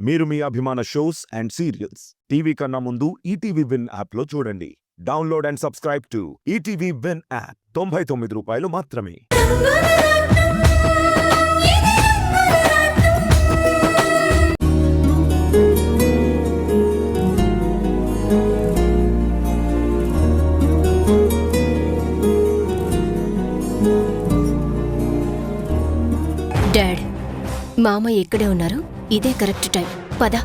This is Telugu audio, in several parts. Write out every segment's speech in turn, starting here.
మీరు మీ అభిమాన షోస్ అండ్ సీరియల్స్ టీవీ కన్నా ముందు ఈటీవీ విన్ యాప్లో చూడండి. Download and subscribe to ETV win app. 99 రూపాయలు మాత్రమే. డాడ్, మామ ఇక్కడే ఉన్నారు. ఇదే కరెక్ట్ టైం. పద.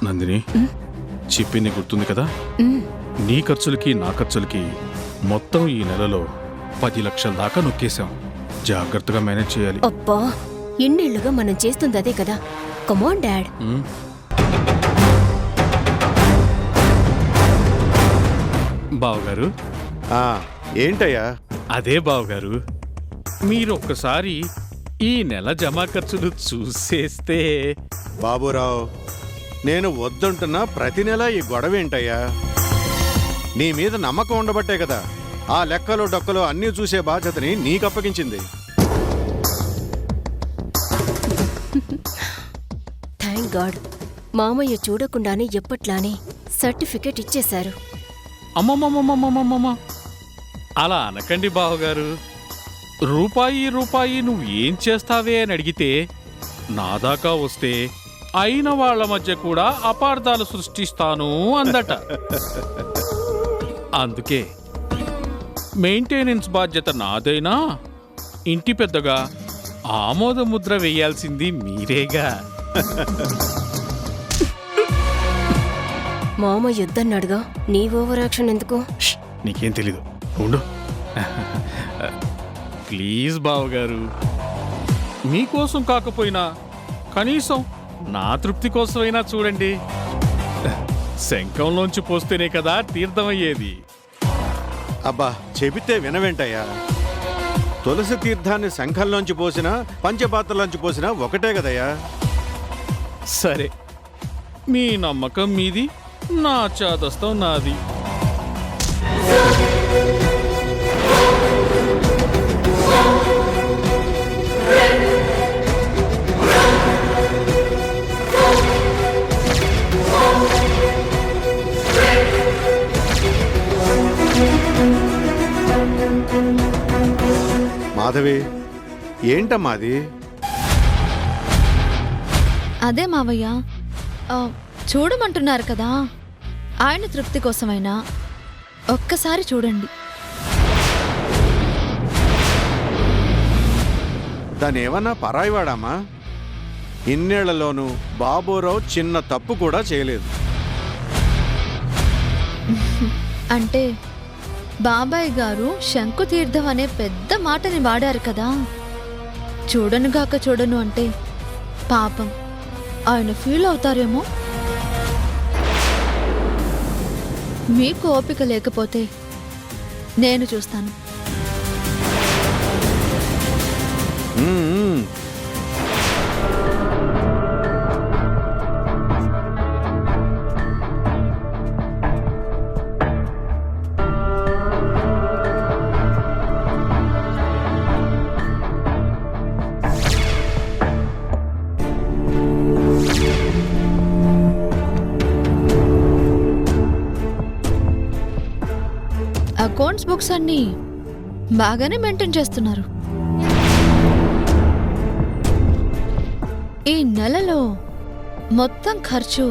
నందిని, చెప్పింది గుర్తుంది కదా? నీ ఖర్చులకి నా ఖర్చులకి మొత్తం ఈ నెలలో 10 లక్షల దాకా నొక్కేశాం. జాగ్రత్తగా మేనేజ్ చేయాలి. అబ్బా, ఇన్నేళ్లుగా మనం చేస్తుంది అదే కదా. కమాన్ డాడ్. బావగారు. ఏంటయ్యా? అదే బావగారు, మీరు ఒక్కసారి ఈ నెల జమా ఖర్చులు చూసేస్తే. బాబురావు, నేను వద్దంటున్నా ప్రతి నెల ఈ గొడవ ఏంటయ్యా? నీ మీద నమ్మకం ఉండబట్టే కదా ఆ లెక్కలు డొక్కలు అన్నీ చూసే బాధ్యతని నీకు అప్పగించింది. థ్యాంక్ గాడ్, మామయ్య చూడకుండానే ఎప్పట్లానే సర్టిఫికెట్ ఇచ్చేశారు. అమ్మమ్మమ్మమ్మమ్మమ్మమ్మ, అలా అనకండి బావగారు. రూపాయి రూపాయి నువ్వు ఏం చేస్తావే అని అడిగితే నా దాకా వస్తే అయిన వాళ్ల మధ్య కూడా అపార్థాలు సృష్టిస్తాను అందట. అందుకే మెయింటెనెన్స్ బాధ్యత నాదైనా ఇంటి పెద్దగా ఆమోద ముద్ర వేయాల్సింది మీరేగా. మామ యుద్ధన్నాడుగా, నీ ఓవర్ యాక్షన్ ఎందుకు? నీకేం తెలీదు, ఉండు. ప్లీజ్ బావగారు, మీకోసం కాకపోయినా కనీసం నా తృప్తి కోసమైనా చూడండి. శంఖంలోంచి పోస్తేనే కదా తీర్థమయ్యేది. అబ్బా, చెబితే వినవేంటయ్యా? తులసి తీర్థాన్ని శంఖంలోంచి పోసినా పంచపాత్రలోంచి పోసినా ఒకటే కదయ్యా. సరే, మీ నమ్మకం మీది, నా చాదస్తం నాది. మాధవి, ఏంటమ్మాది? అదే మావయ్య, చూడమంటున్నారు కదా, ఆయన తృప్తి కోసమైనా ఒక్కసారి చూడండి. దానేమన్నా పరాయివాడామా? ఇన్నేళ్లలోనూ బాబురావు చిన్న తప్పు కూడా చేయలేదు. అంటే బాబాయ్ గారు శంకుతీర్థం అనే పెద్ద మాటని వాడారు కదా. చూడనుగాక చూడను అంటే పాపం ఆయన ఫీల్ అవుతారేమో. మీకు ఓపిక లేకపోతే నేను చూస్తాను. అకౌంట్స్ బుక్స్ అన్నీ బాగానే మెయింటైన్ చేస్తున్నారు. ఈ నెలలో మొత్తం ఖర్చు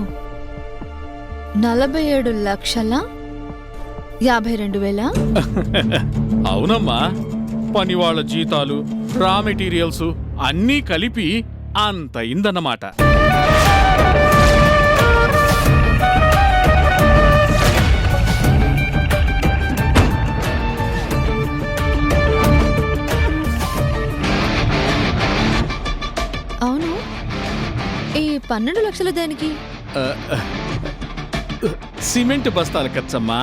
47,52,000. అవునమ్మా, పని వాళ్ళ జీతాలు, రా మెటీరియల్స్ అన్నీ కలిపి అంత అయిందన్నమాట. అవును, ఈ 12 లక్షలు దేనికి? సిమెంట్ బస్తాల ఖర్చమ్మా.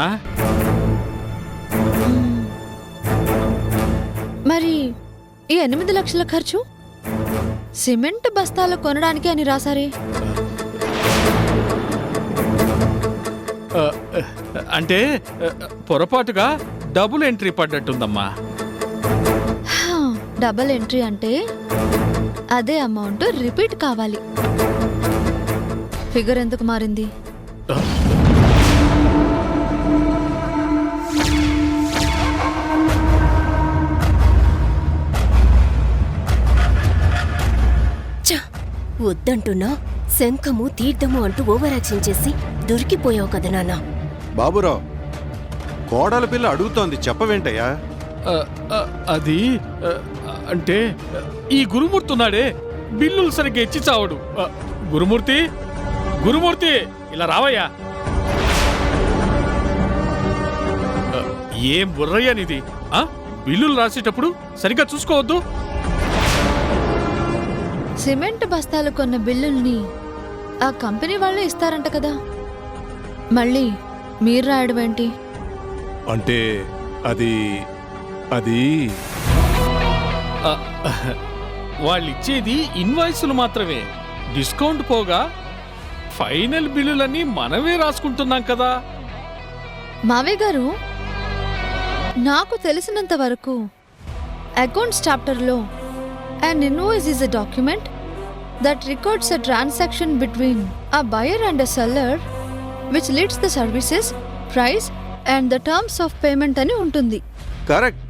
మరి ఈ 8 లక్షల ఖర్చు సిమెంట్ బస్తాలు కొనడానికి అని రాసారే. అంటే పొరపాటుగా డబుల్ ఎంట్రీ పడ్డట్టుందమ్మా. డబుల్ ఎంట్రీ అంటే అదే అమౌంట్ రిపీట్ కావాలి. ఫిగర్ ఎందుకు మారింది? ఆ, ఛ! వద్దంటున్నా శంఖము తీర్థము అంటూ ఓవర్ యాక్షన్ చేసి దొరికిపోయావు కదా నాన్న. బాబురావు, కోడల పిల్ల అడుగుతోంది, చెప్పవేంటయ్యా? ఆ, ఆ, అది ఆ, అంటే ఈ గురుమూర్తి ఉన్నాడే, బిల్లులు సరిగ్గా ఇచ్చి చావడు. గురుమూర్తి, గురుమూర్తి, ఇలా రావయ్యా. ఏం బుర్రయ్యానిది? బిల్లులు రాసేటప్పుడు సరిగ్గా చూసుకోవద్దు. సిమెంట్ బస్తాలు కొన్న బిల్లుల్ని ఆ కంపెనీ వాళ్ళే ఇస్తారంట కదా, మళ్ళీ మీరు రాయడం ఏంటి? అంటే అది అది వాళ్ళిచ్చేది ఇన్వాయిస్లు మాత్రమే. డిస్కౌంట్ పోగా ఫైనల్ బిల్లులన్నీ మనమే రాసుకుంటున్నాం కదా. మావయ్య గారు, నాకు తెలిసినంత వరకు అకౌంట్స్ చాప్టర్లో an invoice is a document that records a transaction between a buyer and a seller which lists the services, price and the terms of payment అని ఉంటుంది. కరెక్ట్.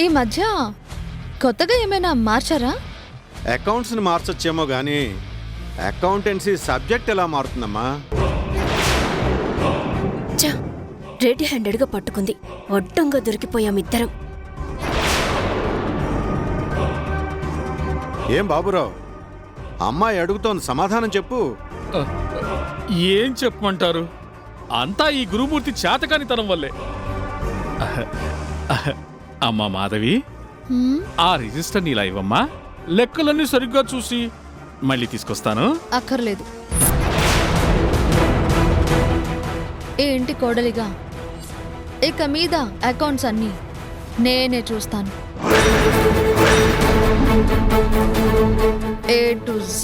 ఈ మధ్య కొత్తగా ఏమైనా మార్చారా? అకౌంట్స్ని మార్చొచ్చేమో కానీ అకౌంటెన్సీ సబ్జెక్ట్ ఎలా మారుతుందమ్మా? ఛ! రెడ్ హ్యాండెడ్గా పట్టుకుంది. అడ్డంగా దొరికిపోయామిద్దరం. ఏం బాబురావు, అమ్మాయి అడుగుతోంది, సమాధానం చెప్పు. ఏం చెప్పమంటారు? అంతా ఈ గురుమూర్తి చేతకానితనం వల్లే. అమ్మా మాధవి, హ్మ్? ఆ రిజిస్టర్ నీలా ఇవ్వమ్మా. లెక్కలన్నీ సరిగ్గా చూసి మళ్ళీ తీసుకొస్తాను. అక్కర్లేదు. ఈ ఇంటి కోడలిగా ఇక మీద అకౌంట్స్ అన్నీ నేనే చూస్తాను. A to Z.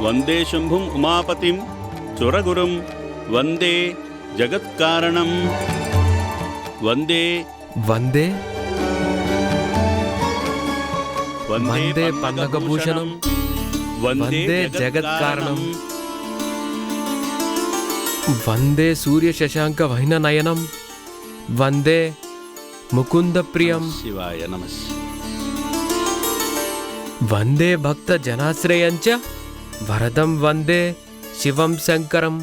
వందే శంభుం ఉమాపతిం చురగురుం వందే జగత్కారణం వందే వందే వందే పన్నగభూషణం వందే జగత్కారణం వందే సూర్య శశాంక వహ్న నయనం వందే ముకుంద ప్రియం శివాయ నమః. వందే భక్త జనాశ్రయంచ వరదం వందే శివం శంకరం.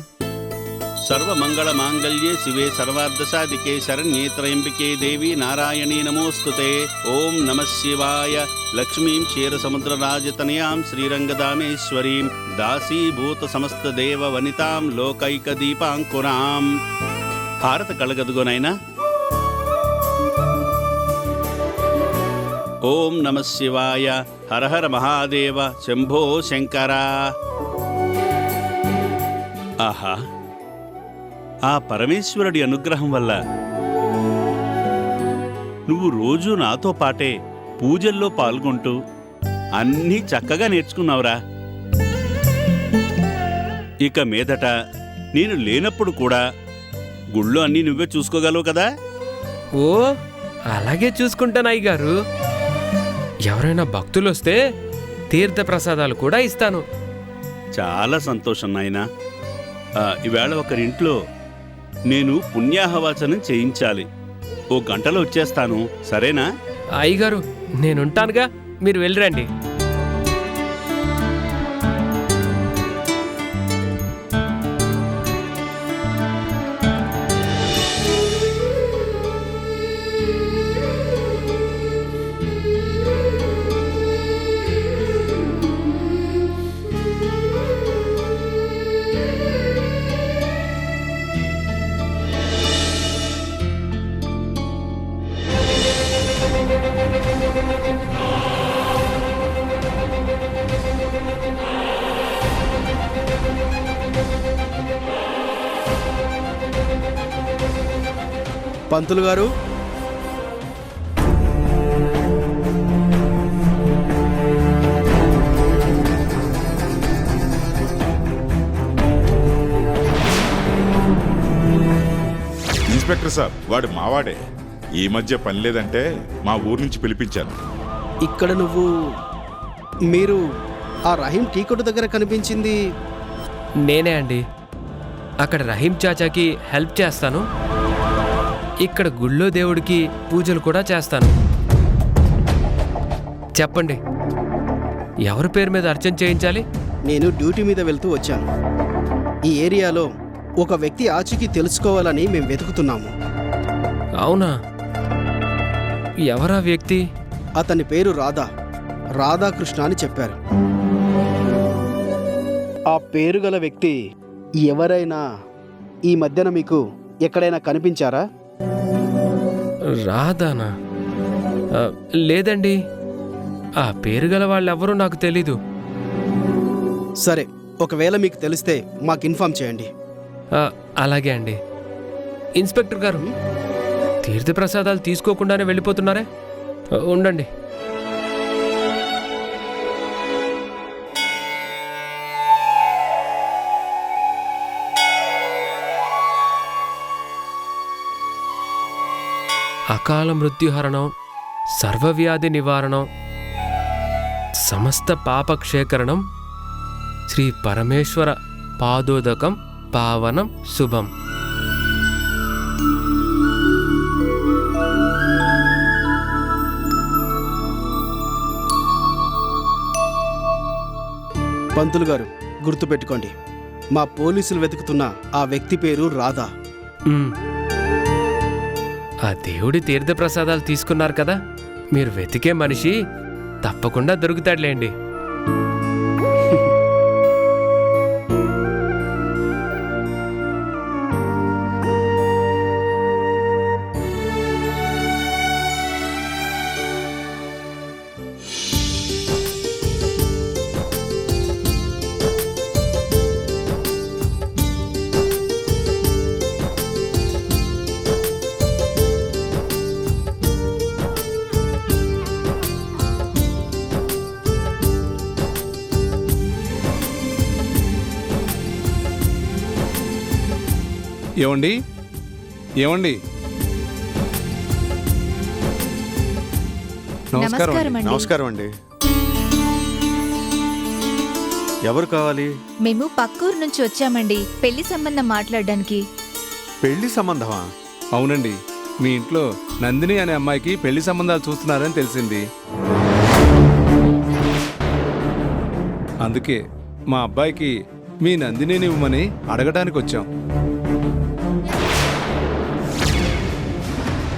సర్వమంగళ మాంగళ్యే శివే సర్వార్ధసాధికే శరణ్యే త్రయంబికే దేవి నారాయణీ నమోస్తుతే. ఓం నమః శివాయ. లక్ష్మీం క్షీరసముద్రరాజతనయాం శ్రీరంగదామేశ్వరీం దాసీభూత సమస్త దేవ వనితాం లోకైక దీపాంకురాం. హారత కళగదుగోనైనా. ఓం నమః శివాయ. హర హర మహాదేవ శంభో శంకర. ఆహా, ఆ పరమేశ్వరుడి అనుగ్రహం వల్ల నువ్వు రోజూ నాతో పాటే పూజల్లో పాల్గొంటూ అన్నీ చక్కగా నేర్చుకున్నావురా. ఇక మీదట నేను లేనప్పుడు కూడా గుళ్ళో అన్నీ నువ్వే చూసుకోగలవు కదా. ఓ అలాగే చూసుకుంటాను అయ్యగారు. ఎవరైనా భక్తులు వస్తే తీర్థ ప్రసాదాలు కూడా ఇస్తాను. చాలా సంతోషం నాయనా. ఈవేళ ఒకరింట్లో నేను పుణ్యాహవాచనం చేయించాలి. ఓ గంటలో వచ్చేస్తాను, సరేనా? అయ్యగారు నేనుంటానుగా, మీరు వెళ్ళిరండి. పంతులు గారు, ఇన్స్పెక్టర్ సార్, వాడు మావాడే. ఈ మధ్య పని లేదంటే మా ఊరు నుంచి పిలిపించాను. ఇక్కడ మీరు ఆ రహీం టీ కొట్టు దగ్గర కనిపించింది. నేనే అండి. అక్కడ రహీం చాచాకి హెల్ప్ చేస్తాను, ఇక్కడ గుళ్ళో దేవుడికి పూజలు కూడా చేస్తాను. చెప్పండి, ఎవరి పేరు మీద అర్చన చేయించాలి? నేను డ్యూటీ మీద వెళ్తూ వచ్చాను. ఈ ఏరియాలో ఒక వ్యక్తి ఆచూకీ తెలుసుకోవాలని మేము వెతుకుతున్నాము. అవునా? ఎవరా వ్యక్తి? అతని పేరు రాధాకృష్ణ అని చెప్పారు. ఆ పేరు గల వ్యక్తి ఎవరైనా ఈ మధ్యన మీకు ఎక్కడైనా కనిపించారా? రాధానా? లేదండి, ఆ పేరు గల వాళ్ళెవరూ నాకు తెలీదు. సరే, ఒకవేళ మీకు తెలిస్తే మాకు ఇన్ఫామ్ చేయండి. అలాగే అండి. ఇన్స్పెక్టర్ గారు, తీర్థప్రసాదాలు తీసుకోకుండానే వెళ్ళిపోతున్నారే? ఉండండి. అకాల మృత్యుహరణం, సర్వవ్యాధి నివారణం, సమస్త పాపక్షేకరణం, శ్రీ పరమేశ్వర పాదోదకం పావనం శుభం. పంతులు గారు, గుర్తుపెట్టుకోండి, మా పోలీసులు వెతుకుతున్న ఆ వ్యక్తి పేరు రాధా. ఆ దేవుడి తీర్థప్రసాదాలు తీసుకున్నారు కదా, మీరు వెతికే మనిషి తప్పకుండా దొరుకుతాడులేండి. ఏమండి? నమస్కారం. నమస్కారం అండి. ఎవరు కావాలి? మేము పక్కూరు నుంచి వచ్చామండి, పెళ్లి సంబంధం మాట్లాడడానికి. పెళ్లి సంబంధమా? అవునండి, మీ ఇంట్లో నందిని అనే అమ్మాయికి పెళ్లి సంబంధాలు చూస్తున్నారని తెలిసింది. అందుకే మా అబ్బాయికి మీ నందినిని ఇవ్వమని అడగడానికి వచ్చాం.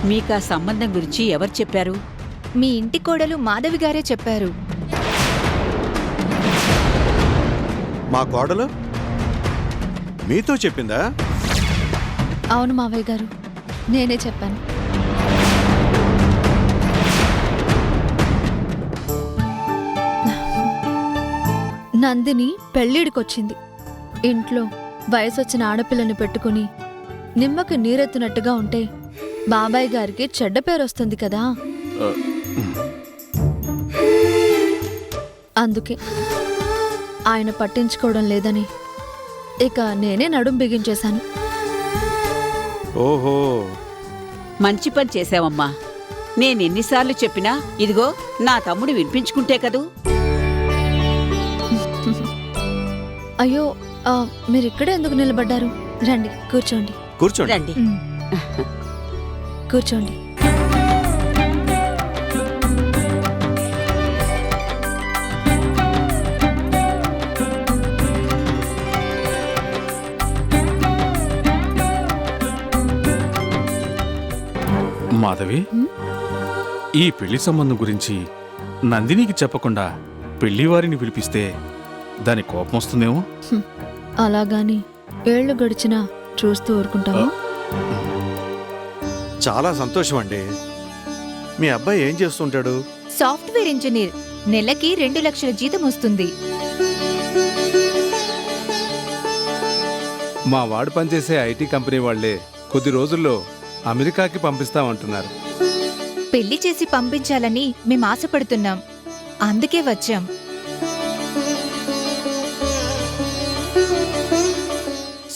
మీకు ఆ సంబంధం గురించి ఎవరు చెప్పారు? మీ ఇంటి కోడలు మాధవి గారే చెప్పారు. మా కోడలు మీతో చెప్పిందా? అవును మావయ్య గారు, నేనే చెప్పాను. నందిని పెళ్ళిడికొచ్చింది. ఇంట్లో వయసొచ్చిన ఆడపిల్లని పెట్టుకుని నిమ్మకి నీరెత్తునట్టుగా ఉంటే బాబాయ్ గారికి చెడ్డ పేరు వస్తుంది కదా. అందుకే ఆయన పట్టించుకోవడం లేదని ఇక నేనే నడుం బిగించేశాను. ఓహో, మంచి పని చేశావమ్మా. నేనెన్నిసార్లు చెప్పినా ఇదిగో నా తమ్ముడు వినిపించుకుంటే కదూ. అయ్యో, మీరిక్కడే ఎందుకు నిలబడ్డారు? రండి, కూర్చోండి. కూర్చోండి. రండి. కూర్చోండి. మాధవి, ఈ పెళ్లి సంబంధం గురించి నందినికి చెప్పకుండా పెళ్లివారిని పిలిపిస్తే దాని కోపం వస్తుందేమో. అలాగాని ఏళ్లు గడిచినా చూస్తూ ఊరుకుంటావా? చాలా సంతోషం అండి. మీ అబ్బాయి ఏం చేస్తుంటాడు? Software engineer. నెలకి 2 లక్షల జీతం వస్తుంది. మా వాడు పనిచేసే ఐటీ కంపెనీ వాళ్లే కొద్ది రోజుల్లో అమెరికాకి పంపిస్తామంటున్నారు. పెళ్లి చేసి పంపించాలని మేం ఆశపడుతున్నాం. అందుకే వచ్చాం.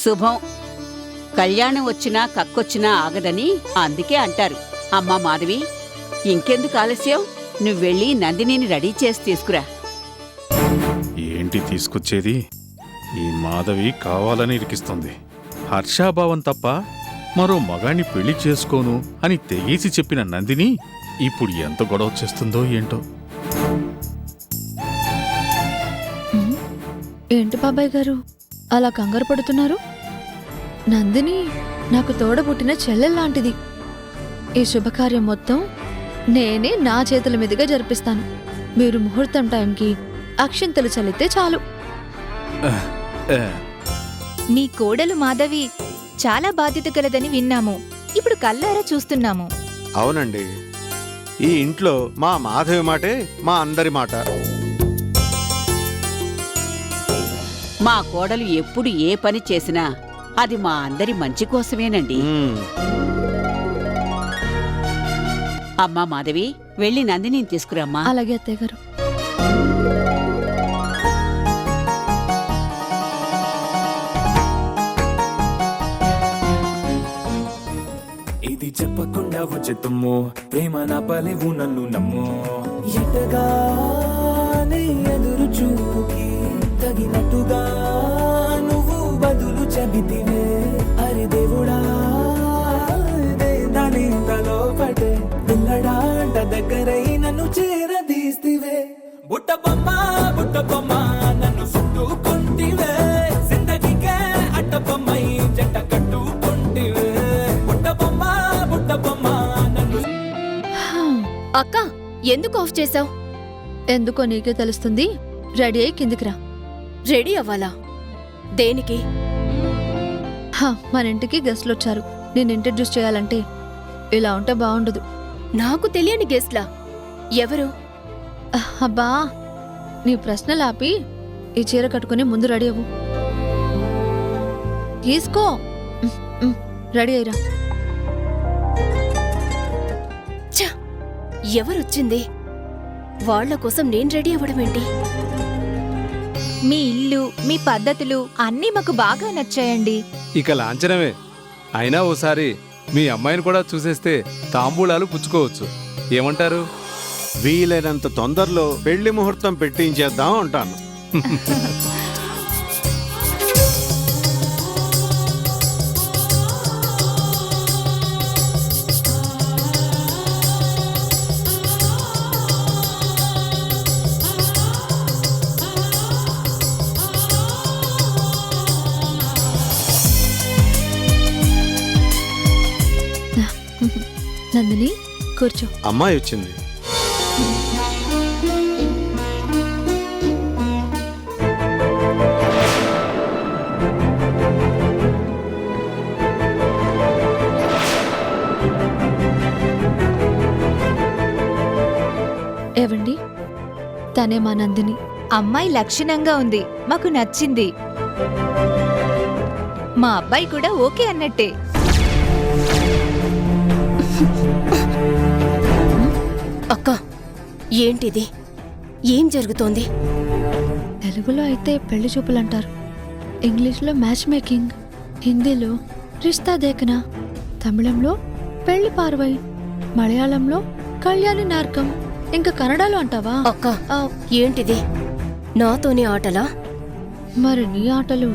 శుభం. కళ్యాణం వచ్చినా కక్కొచ్చినా ఆగదని అందుకే అంటారు. అమ్మా మాధవి, ఇంకెందుకు ఆలస్యం? నువ్వెళ్ళి నందినిని రెడీ చేసి తీసుకురా. ఏంటి తీసుకొచ్చేది? ఈ మాధవి కావాలని ఇరికిస్తుంది. హర్షాభావం తప్ప మరో మగాణ్ణి పెళ్లి చేసుకోను అని తెగేసి చెప్పిన నందిని ఇప్పుడు ఎంత గొడవ చేస్తుందో ఏంటో. ఏంటి బాబాయ్ గారు అలా కంగారు పడుతున్నారు? నందిని నాకు తోడబుట్టిన చెల్లెల్లాంటిది. ఈ శుభకార్యం మొత్తం నేనే నా చేతుల మీదుగా జరిపిస్తాను. మీరు ముహూర్తం టైంకి అక్షింతలు చల్లితే చాలు. మీ కోడలు మాధవి చాలా బాధ్యత కలదని విన్నాము. ఇప్పుడు కల్లారా చూస్తున్నాము. అవునండి, ఈ ఇంట్లో మా మాధవి మాటే మా అందరి మాట. మా కోడలు ఎప్పుడు ఏ పని చేసినా అది మా అందరి మంచి కోసమేనండి. అమ్మా మాధవి, వెళ్ళి నందిని తీసుకురమ్మా. అలాగే అత్తయ్య గారు. ఇది చెప్పకుండా వచ్చేతుమ్ము ప్రేమ నా పలేవు నన్ను నమ్ము ఎటగానే ఎదురు చూపుకి తగినట్టుగా నువ్వు బదులు చెబితివే. అరి దేవుడా దాని తలో పటే పిల్లడాంట దగ్గరై నన్ను చేరదీస్తివే. బుట్ట బొమ్మ నన్ను చుట్టుకుంటివే. జిందగీకే అట్ట బొమ్మై జంట కట్టుకుంటివే. బుట్ట బొమ్మ నన్ను. అక్క, ఎందుకు ఆఫ్ చేసావు? ఎందుకో నీకే తెలుస్తుంది. రెడీ అయి కిందికి రా. రెడీ అవ్వాలా? దేనికి? మన ఇంటికి గెస్ట్లు వచ్చారు. నేను ఇంట్రడ్యూస్ చేయాలంటే ఇలా ఉంటే బాగుండదు. నాకు తెలియని గెస్ట్లా? ఎవరు? అబ్బా, నీ ప్రశ్నలు ఆపి ఈ చీర కట్టుకుని ముందు రెడీ అవ్వు. తీసుకో. రెడీ అయ్యిరా. ఎవరొచ్చింది? వాళ్ల కోసం నేను రెడీ అవ్వడం ఏంటి? మీ ఇల్లు, మీ పద్ధతులు అన్నీ మాకు బాగా నచ్చాయండి. ఇక లాంఛనమే. అయినా ఓసారి మీ అమ్మాయిని కూడా చూసేస్తే తాంబూలాలు పుచ్చుకోవచ్చు. ఏమంటారు? వీలైనంత తొందరలో పెళ్లి ముహూర్తం పెట్టించేద్దాం అంటాను. నందిని, కూర్చో. అమ్మాయి వచ్చింది. ఏవండి, తనే మా నందిని. అమ్మాయి లక్షణంగా ఉంది, మాకు నచ్చింది. మా అబ్బాయి కూడా ఓకే అన్నట్టే. అక్క, ఏంటిది? ఏం జరుగుతోంది? తెలుగులో అయితే పెళ్లి చూపులంటారు, ఇంగ్లీష్లో మ్యాచ్ మేకింగ్, హిందీలో రిష్తా దేఖనా, తమిళంలో పెళ్లి పార్వై, మలయాళంలో కళ్యాణి నార్కం, ఇంకా కన్నడలో అంటావా? అక్క, ఏంటిది? నాతోనే ఆటలా? మరి నీ ఆటలు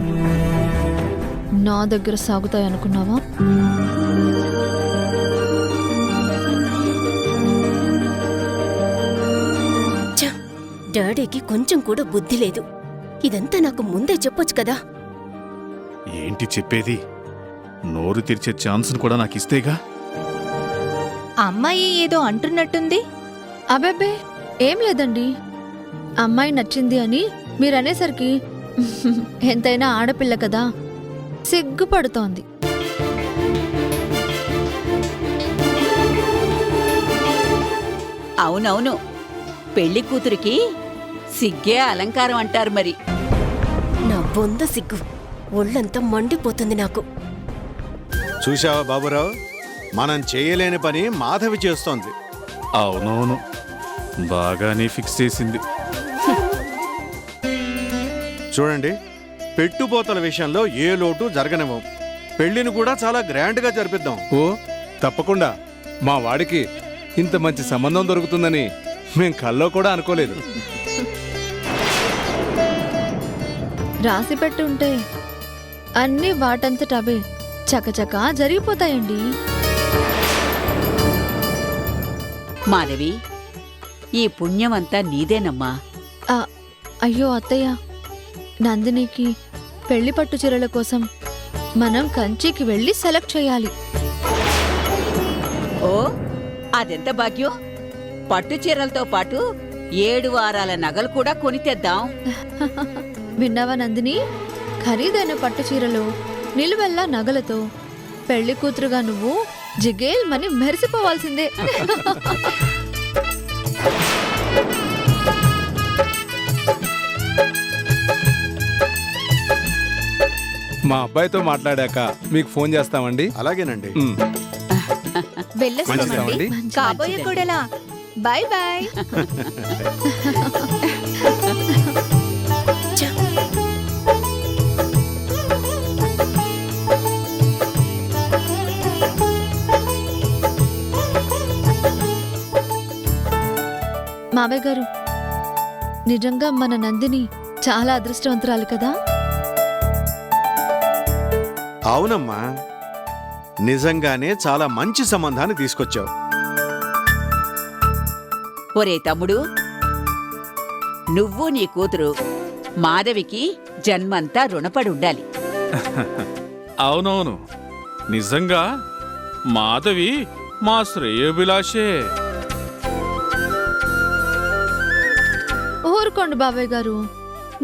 నా దగ్గర సాగుతాయనుకున్నావా? డాడీకి కొంచెం కూడా బుద్ధి లేదు. ఇదంతా నాకు ముందే చెప్పొచ్చు కదా. ఏంటి చెప్పేది? నోరు తెరిచే ఛాన్స్ను కూడా నాకు ఇస్తేగా. అమ్మాయి ఏదో అంటున్నట్టుంది. అబ్బే, ఏం లేదండి. అమ్మాయి నచ్చింది అని మీరనేసరికి ఎంతైనా ఆడపిల్ల కదా, సిగ్గుపడుతోంది. అవునవును, పెళ్లి కూతురికి సిగ్గే అలంకారం అంటారు మరి. నా బొంద సిగ్గు ఒళ్ళంతా మండిపోతుంది నాకు. చూశావా బాబురావు, మనం చేయలేని పని మాధవి చేస్తోంది. అవునవును, బాగానే ఫిక్స్ చేసింది. చూడండి, పెట్టుపోతల విషయంలో ఏ లోటు జరగనివ్వం. పెళ్లిని కూడా చాలా గ్రాండ్గా జరిపిద్దాం. ఓ తప్పకుండా. మా వాడికి ఇంత మంచి సంబంధం దొరుకుతుందని మేం కల్లో కూడా అనుకోలేదు. రాసి పెట్టుంటే అన్నీ వాటంతట అవే చకచకా జరిగిపోతాయండి. మాధవి, ఈ పుణ్యమంతా నీదేనమ్మా. అయ్యో అత్తయ్య, నందినికి పెళ్లి పట్టు చీరల కోసం మనం కంచికి వెళ్ళి సెలెక్ట్ చేయాలి. ఓ, అదెంత భాగ్యం! పట్టు చీరలతో పాటు 7 వారాల నగలు కూడా కొని తెద్దాం. విన్నావా నందిని? ఖరీదైన పట్టు చీరలు, నిలువెల్లా నగలతో పెళ్లి కూతురుగా నువ్వు జిగేల్మని మెరిసిపోవాల్సిందే. మా అబ్బాయితో మాట్లాడాక మీకు ఫోన్ చేస్తామండి. అలాగేనండి. వెళ్ళొస్తామండి. కాబోయే కూడలా బాయ్ బాయ్. మావయ్య గారు, నిజంగా మన నందిని చాలా అదృష్టవంతురాలు కదా? అవునమ్మా, నిజంగానే చాలా మంచి సంబంధాన్ని తీసుకొచ్చావు. ఒరే తమ్ముడు, నువ్వు నీ కూతురు మాధవికి జన్మంతా రుణపడి ఉండాలి. అవునవును, నిజంగా మాధవి మా శ్రేయోభిలాషే. ఊరుకోండి బాబాయ్ గారు,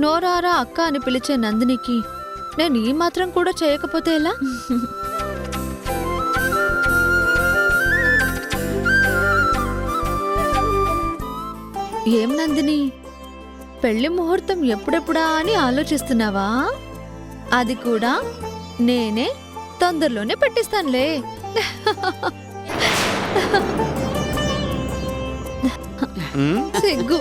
నోరారా అక్క అని పిలిచే నందినికి నేను ఈ మాత్రం కూడా చేయకపోతే ఎలా? ఏం నందిని, పెళ్లి ముహూర్తం ఎప్పుడెప్పుడా అని ఆలోచిస్తున్నావా? అది కూడా నేనే తొందరలోనే పెట్టిస్తానులే. సిగ్గు.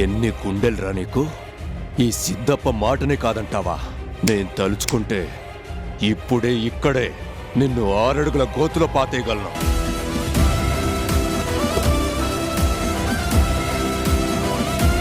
ఎన్ని గుండెలరా నీకు? ఈ సిద్ధప్ప మాటనే కాదంటావా? నేను తలుచుకుంటే ఇప్పుడే ఇక్కడే నిన్ను 6 అడుగుల గోతులో పాతేయగలను.